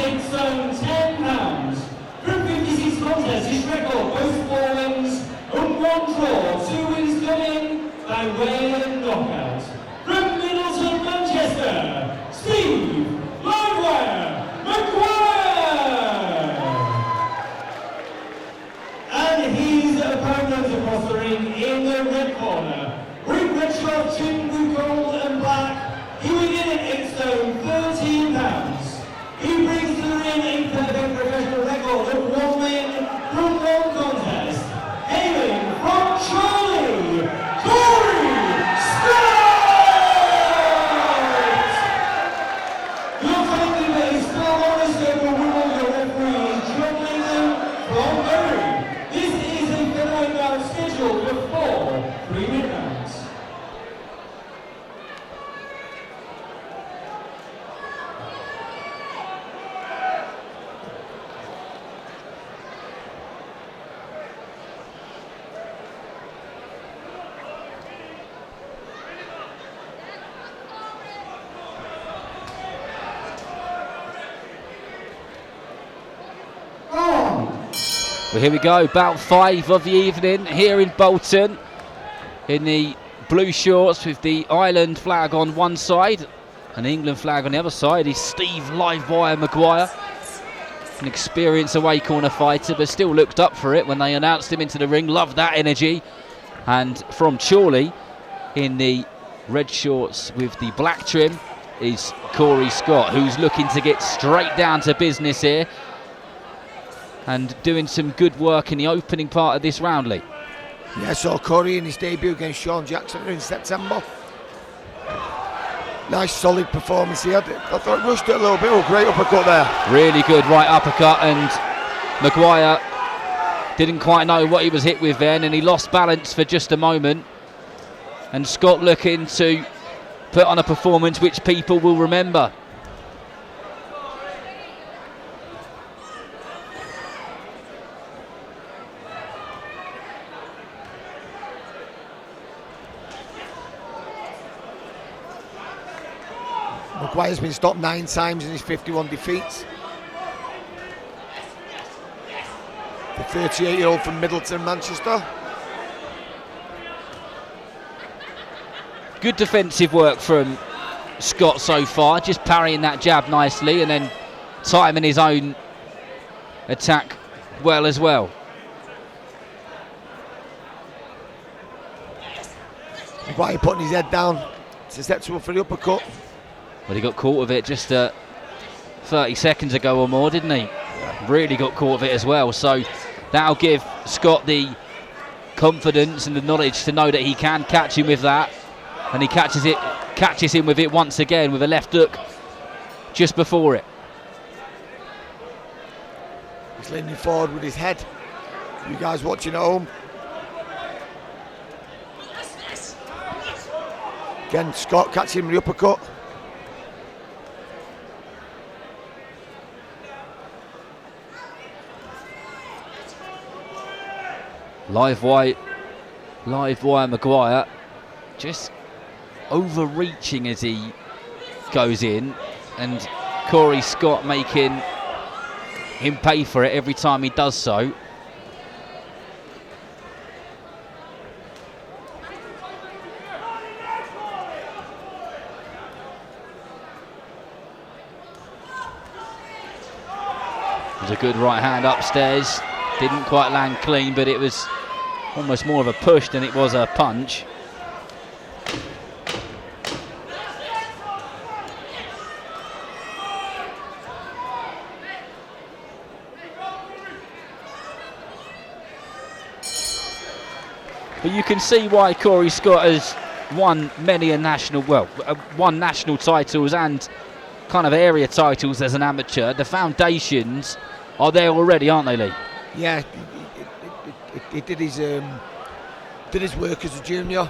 56 stone 10 pounds. From 56 contests, his record, both 4 wins and 1 draw, 2 wins coming by way of knockout. From Middleton, Manchester, Steve Maguire. And his opponent across the ring in the red corner, ring red short, trimmed with gold and black. He weighed in at 8 stone 13 pounds. He brings to the ring a perfect professional record of 1 win from 1 contest. Hailing from Charlie, Corey Scott! Your timekeeper is Phil Morrison, the Wimbledon referee is John Nathan from Bury. This is a featherweight bout scheduled for 4 3-minute rounds. Well, here we go, bout 5 of the evening here in Bolton. In the blue shorts with the Ireland flag on one side and the England flag on the other side is Steve Livewire Maguire. An experienced away corner fighter, but still looked up for it when they announced him into the ring. Loved that energy. And from Chorley, in the red shorts with the black trim, is Corey Scott, who's looking to get straight down to business here and doing some good work in the opening part of this round, Lee. Yeah, so Corey in his debut against Sean Jackson in September. Nice solid performance here. I thought it rushed it a little bit. Oh, great uppercut there. Really good right uppercut, and Maguire didn't quite know what he was hit with then, and he lost balance for just a moment. And Scott looking to put on a performance which people will remember. Maguire's been stopped 9 times in his 51 defeats. The 38-year-old from Middleton, Manchester. Good defensive work from Scott so far, just parrying that jab nicely and then timing his own attack well as well. Maguire putting his head down, susceptible for the uppercut. Well, he got caught with it just 30 seconds ago or more, didn't he? Really got caught with it as well. So that'll give Scott the confidence and the knowledge to know that he can catch him with that. And he catches him with it once again with a left hook just before it. He's leaning forward with his head. You guys watching at home. Again, Scott catching him with the uppercut. Livewire Maguire just overreaching as he goes in, and Corey Scott making him pay for it every time he does so. There's a good right hand upstairs. Didn't quite land clean, but it was almost more of a push than it was a punch. But you can see why Corey Scott has won many a national, won national titles and kind of area titles as an amateur. The foundations are there already, aren't they, Lee? Yeah, he did his work as a junior.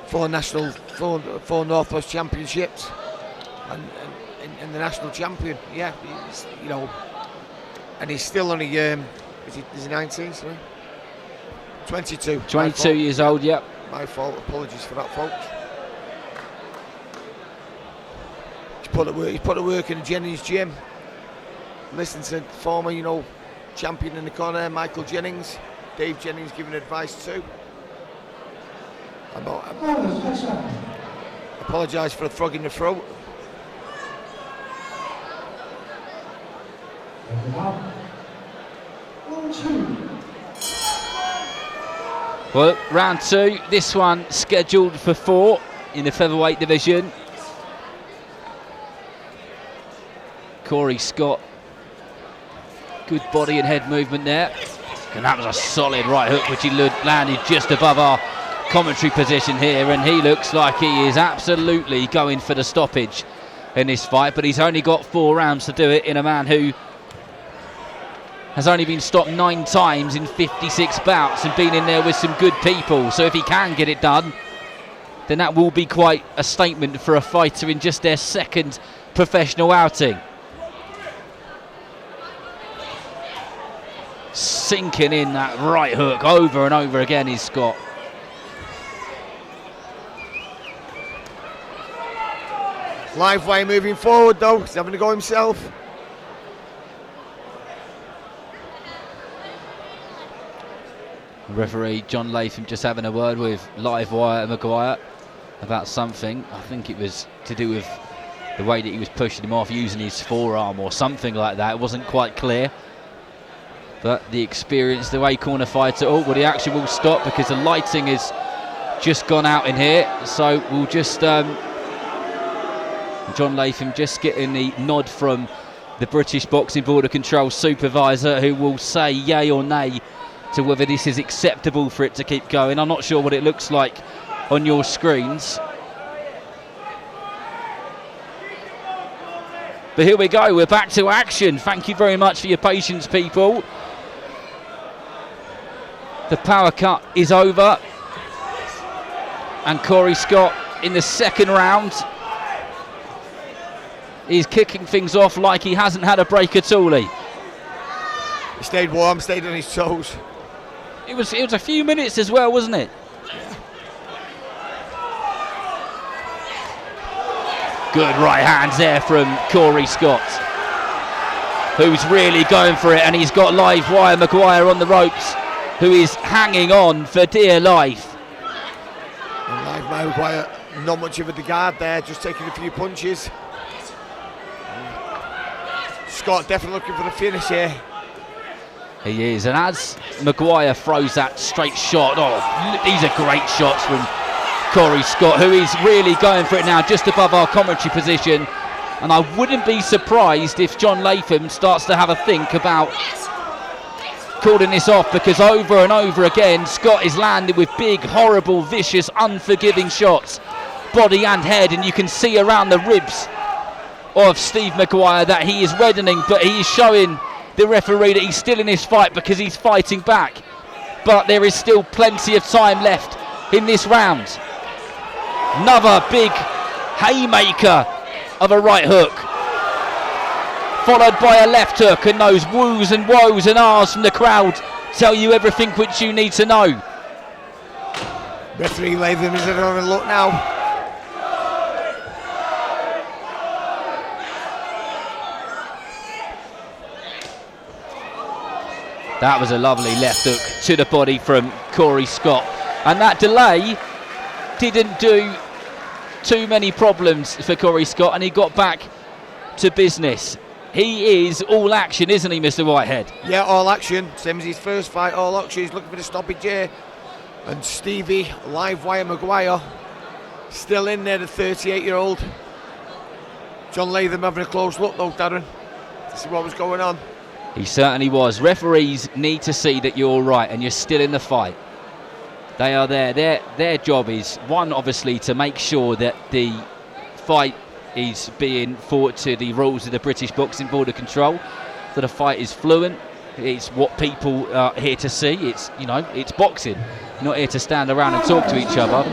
4 North West championships, and the national champion. Yeah, and he's still only is he 19? Sorry, 22. 22 years old. Yep. My fault. Apologies for that, folks. He's put the work in Jennings gym. listen to former, champion in the corner, Michael Jennings, Dave Jennings giving advice too. Apologise for a frog in the throat. Well, round 2, this one scheduled for 4 in the featherweight division. Corey Scott, good body and head movement there. And that was a solid right hook which he landed just above our commentary position here, and he looks like he is absolutely going for the stoppage in this fight, but he's only got 4 rounds to do it in a man who has only been stopped 9 times in 56 bouts and been in there with some good people. So if he can get it done, then that will be quite a statement for a fighter in just their 2nd professional outing. Sinking in that right hook over and over again is Scott. Livewire moving forward though, he's having to go himself. Referee John Latham just having a word with Livewire and Maguire about something. I think it was to do with the way that he was pushing him off using his forearm or something like that. It wasn't quite clear. But the experience, the way corner fighter, well, the action will stop because the lighting has just gone out in here. So we'll just, John Latham just getting the nod from the British Boxing Border Control supervisor, who will say yay or nay to whether this is acceptable for it to keep going. I'm not sure what it looks like on your screens. But here we go, we're back to action. Thank you very much for your patience, people. The power cut is over, and Corey Scott in the 2nd round is kicking things off like he hasn't had a break at all. He stayed warm, stayed on his toes. It was a few minutes as well, wasn't it? Good right hands there from Corey Scott, who's really going for it, and he's got Livewire Maguire on the ropes, who is hanging on for dear life. And Livewire Maguire, not much of a guard there, just taking a few punches. Scott definitely looking for the finish here. He is, and as Maguire throws that straight shot, these are great shots from Corey Scott, who is really going for it now, just above our commentary position. And I wouldn't be surprised if John Latham starts to have a think about calling this off, because over and over again Scott is landing with big, horrible, vicious, unforgiving shots, body and head, and you can see around the ribs of Steve Maguire that he is reddening, but he is showing the referee that he's still in this fight because he's fighting back. But there is still plenty of time left in this round. Another big haymaker of a right hook, followed by a left hook, and those woos and woes and ahs from the crowd tell you everything which you need to know. Referee Latham is having a look now. That was a lovely left hook to the body from Corey Scott, and that delay didn't do too many problems for Corey Scott, and he got back to business. He is all action, isn't he, Mr. Whitehead? Yeah, all action. Same as his first fight, all action. He's looking for the stoppage here. And Stevie Livewire Maguire still in there, the 38-year-old. John Latham having a close look though, Darren, to see what was going on. He certainly was. Referees need to see that you're all right and you're still in the fight. They are there. Their job is, one, obviously, to make sure that the fight is being fought to the rules of the British Boxing Border Control, that the fight is fluent. It's what people are here to see. It's, it's boxing. You're not here to stand around and talk to each other.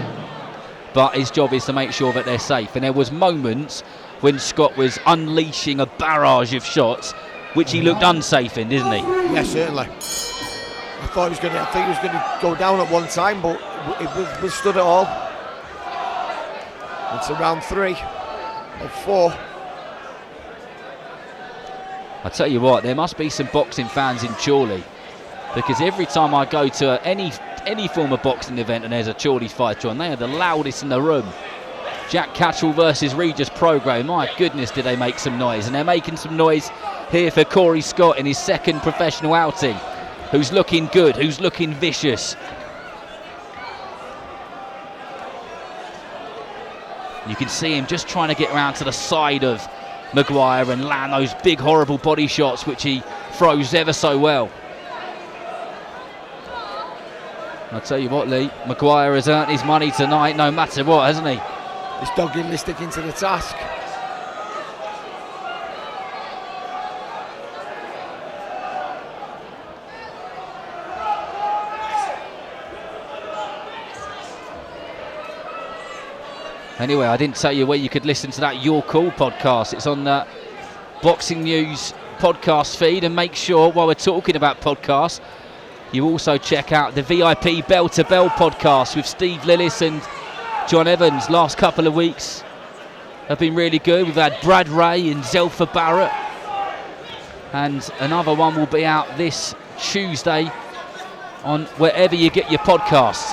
But his job is to make sure that they're safe. And there was moments when Scott was unleashing a barrage of shots, which he looked unsafe in, didn't he? Yeah, certainly. I think he was going to go down at one time, but it withstood it all. It's round 3 of 4. I tell you what, there must be some boxing fans in Chorley, because every time I go to any form of boxing event and there's a Chorley fighter on, they are the loudest in the room. Jack Catchell versus Regis Prograis, my goodness, did they make some noise. And they're making some noise here for Corey Scott in his second professional outing, who's looking good, who's looking vicious. You can see him just trying to get around to the side of Maguire and land those big horrible body shots which he throws ever so well. I'll tell you what, Lee, Maguire has earned his money tonight no matter what, hasn't he? He's doggedly sticking to the task. Anyway, I didn't tell you where you could listen to that Your Call podcast. It's on the Boxing News podcast feed. And make sure, while we're talking about podcasts, you also check out the VIP Bell to Bell podcast with Steve Lillis and John Evans. Last couple of weeks have been really good. We've had Brad Ray and Zelfa Barrett. And another one will be out this Tuesday on wherever you get your podcasts.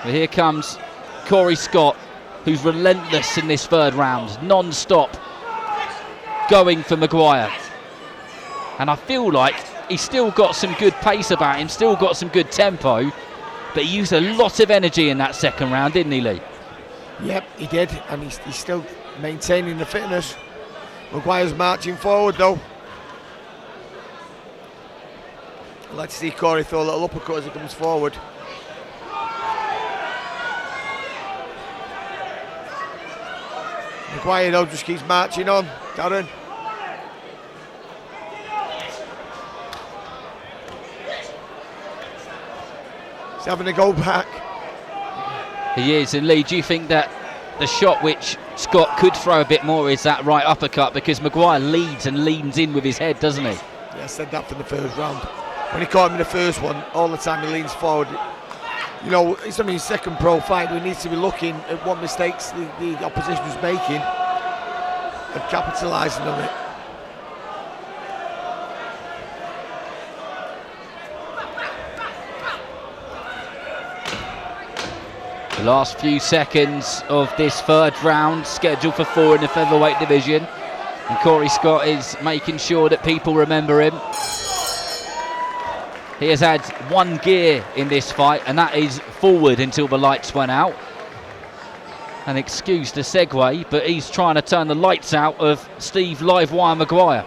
But here comes Corey Scott, who's relentless in this third round, non-stop going for Maguire. And I feel like he's still got some good pace about him, still got some good tempo, but he used a lot of energy in that second round, didn't he, Lee? Yep, he did, and he's still maintaining the fitness. Maguire's marching forward though. I'd like to see Corey throw a little uppercut as he comes forward. Maguire though just keeps marching on, Darren. He's having a go back. He is, and Lee, do you think that the shot which Scott could throw a bit more is that right uppercut, because Maguire leads and leans in with his head, doesn't he? Yeah, I said that for the first round. When he caught him in the first one, all the time he leans forward. You know, it's only his second pro fight. We need to be looking at what mistakes the opposition was making and capitalising on it. The last few seconds of this third round, scheduled for 4 in the featherweight division, and Corey Scott is making sure that people remember him. He has had one gear in this fight, and that is forward until the lights went out. And excuse the segue, but he's trying to turn the lights out of Steve Livewire Maguire.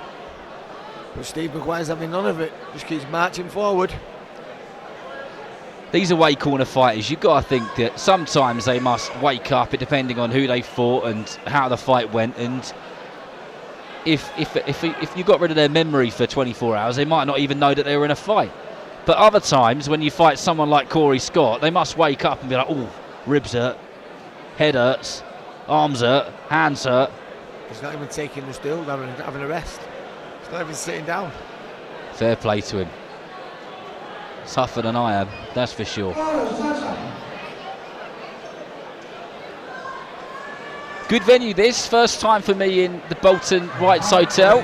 But Steve Maguire's having none of it, just keeps marching forward. These away corner fighters, you've got to think that sometimes they must wake up, depending on who they fought and how the fight went. And if you got rid of their memory for 24 hours, they might not even know that they were in a fight. But other times, when you fight someone like Corey Scott, they must wake up and be like, oh, ribs hurt, head hurts, arms hurt, hands hurt. He's not even taking the stool, having a rest. He's not even sitting down. Fair play to him. Tougher than I am, that's for sure. Good venue this, first time for me in the Bolton Whites Hotel.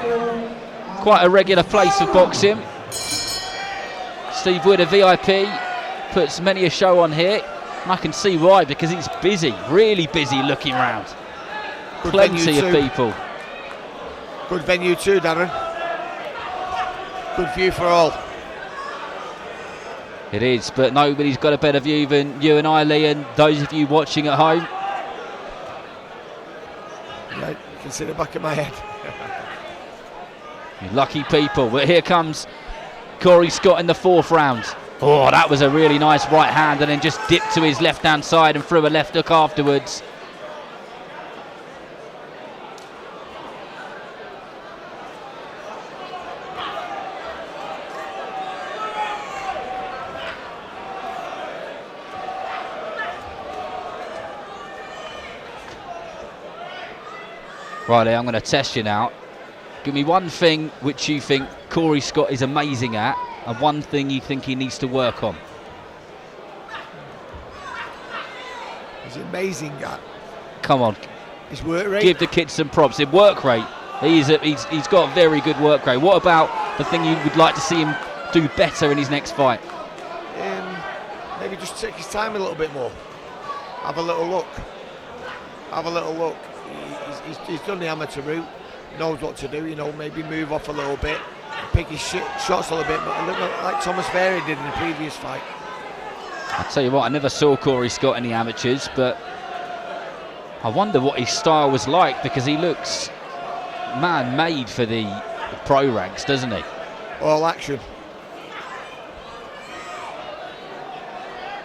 Quite a regular place for boxing. Steve Wood, a VIP, puts many a show on here, and I can see why, because it's busy, really busy looking round. Good Plenty of too. people. Good venue too, Darren. Good view for all. It is, but nobody's got a better view than you and I, Lee, and those of you watching at home. Yeah, you can see the back of my head. You lucky people. But here comes Corey Scott in the fourth round. Oh, that was a really nice right hand, and then just dipped to his left-hand side and threw a left hook afterwards. Right, I'm going to test you now. Give me one thing which you think Corey Scott is amazing at, and one thing you think he needs to work on. He's amazing at. Come on, His work rate. give the kid some props. His work rate. He's got a very good work rate. What about the thing you would like to see him do better in his next fight? Maybe just take his time a little bit more. Have a little look. He's done the amateur route. Knows what to do. Maybe move off a little bit, pick his shots a little bit, but a little like Thomas Ferry did in the previous fight. I'll tell you what, I never saw Corey Scott in the amateurs, but I wonder what his style was like, because he looks man-made for the pro ranks, doesn't he? All action.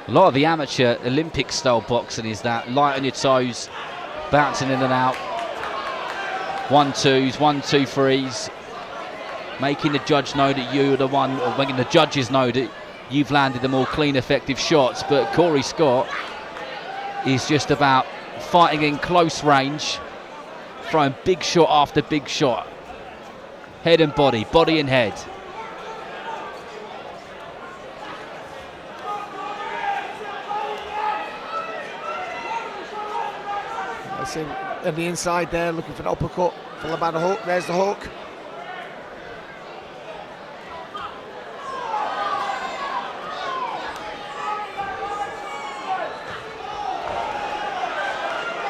A lot of the amateur Olympic style boxing is that light on your toes, bouncing in and out, 1-2s, 1-2-3s, making the judge know that you're the one, or making the judges know that you've landed the more clean, effective shots. But Corey Scott is just about fighting in close range, throwing big shot after big shot, head and body, body and head. I see him on the inside there, looking for an uppercut, followed by the hook. There's the hook.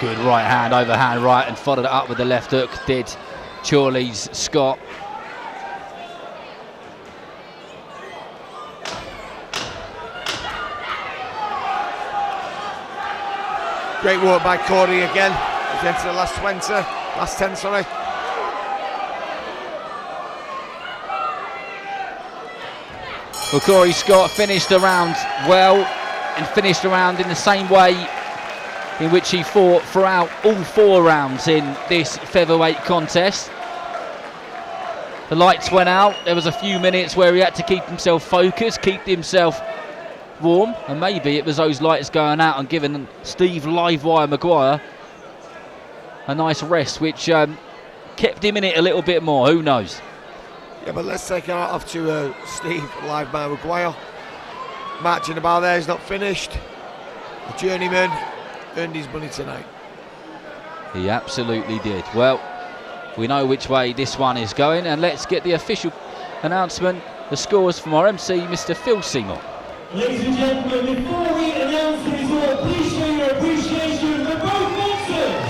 Good right hand, overhand right, and followed it up with the left hook, did Chorley's Scott. Great work by Corey again. He's into the last 10, sorry. Well, Corey Scott finished the round well, and finished the round in the same way in which he fought throughout all 4 rounds in this featherweight contest. The lights went out. There was a few minutes where he had to keep himself focused, keep himself warm, and maybe it was those lights going out and giving Steve Livewire Maguire a nice rest, which kept him in it a little bit more. Who knows? Yeah, but let's take it off to Steve Livewire Maguire. Marching about there, he's not finished. The journeyman earned his money tonight. He absolutely did. Well, we know which way this one is going, and let's get the official announcement, the scores from our MC, Mr. Phil Seymour. Ladies and gentlemen, before we announce the result, please show your appreciation for both boxers.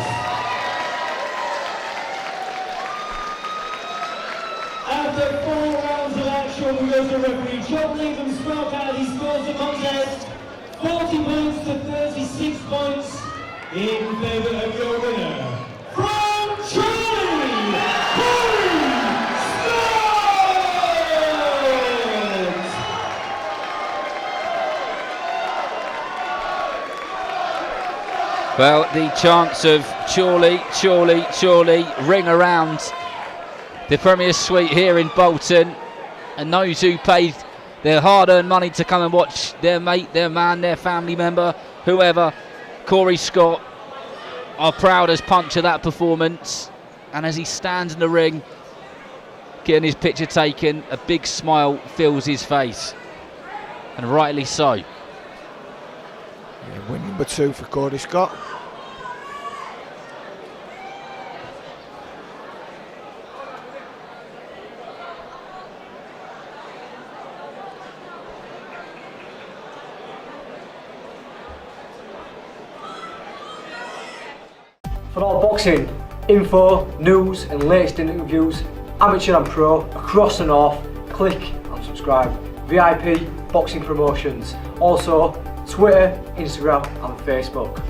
After 4 rounds of action, we go to referee John Latham spoke out his scores of contest. 40 points to 36 points in favour of your winner. From Chile, Corey Scott! Well, the chants of Chorley ring around the Premier Suite here in Bolton, and those who paid their hard-earned money to come and watch their mate, their man, their family member, whoever, Corey Scott, are proud as punch of that performance. And as he stands in the ring, getting his picture taken, a big smile fills his face, and rightly so. Yeah, win number 2 for Corey Scott. For all boxing info, news and latest interviews, amateur and pro, across the north, click and subscribe. VIP Boxing Promotions. Also Twitter, Instagram and Facebook.